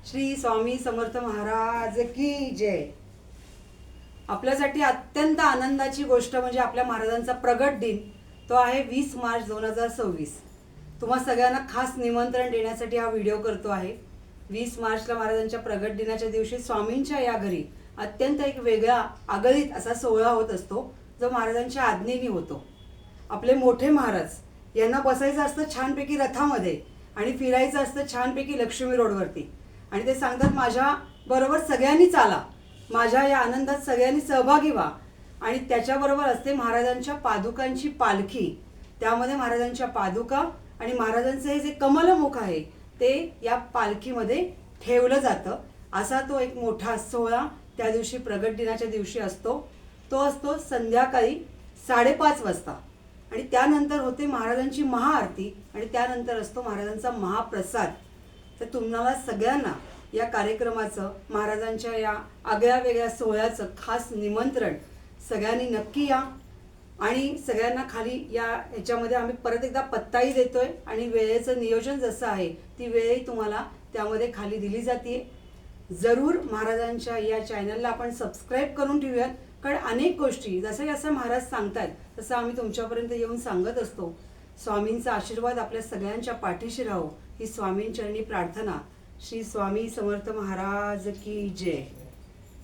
श्री स्वामी समर्थ महाराज की जय। आपल्यासाठी अत्यंत आनंदाची गोष्ट म्हणजे आपल्या महाराजांचा प्रगट दिन तो आहे 20 मार्च 2026। तुम्हा सगळ्यांना खास निमंत्रण देण्यासाठी हा व्हिडिओ करतो आहे। 20 मार्चला महाराजांच्या प्रगट दिनाच्या दिवशी स्वामींच्या या घरी अत्यंत एक वेगळा आगळीत असा सोहळा होत असतो, जो महाराजांच्या आज्ञेने होतो। आपले मोठे महाराज यांना बसायचं असतं छानपैकी रथामध्ये आणि फिरायचं असतं छानपैकी लक्ष्मी रोडवरती, आणि ते सांगतात माझ्या बरोबर सगळ्यांनी चाला, माझ्या या आनंदात सगळ्यांनी सहभागी व्हा। आणि त्याच्याबरोबर असते महाराजांच्या पादुकांची पालखी, त्यामध्ये महाराजांच्या पादुका आणि महाराजांचं हे जे कमलमुख आहे ते या पालखीमध्ये ठेवलं जातं। असा तो एक मोठा सोहळा त्या दिवशी प्रगट दिनाच्या दिवशी असतो। तो असतो संध्याकाळी 5:30 वाजता, आणि त्यानंतर होते महाराजांची महाआरती, आणि त्यानंतर असतो महाराजांचा महाप्रसाद। तर तुम्हाला सगळ्यांना या कार्यक्रमाचं, महाराजांच्या या आगळ्या वेगळ्या सोहळ्याचं खास निमंत्रण। सगळ्यांनी नक्की या, आणि सगळ्यांना खाली या ह्याच्यामध्ये आम्ही परत एकदा पत्ताही देतोय, आणि वेळेचं नियोजन जसं आहे ती वेळही तुम्हाला त्यामध्ये खाली दिली जाते। जरूर महाराजांच्या या चॅनलला आपण सबस्क्राईब करून ठेवूयात, कारण अनेक गोष्टी जसं जसं महाराज सांगतात तसं आम्ही तुमच्यापर्यंत येऊन सांगत असतो। स्वामींचा आशीर्वाद आपल्या सगळ्यांच्या पाठीशी राहो ही स्वामींचरणी प्रार्थना। श्री स्वामी समर्थ महाराज की जय।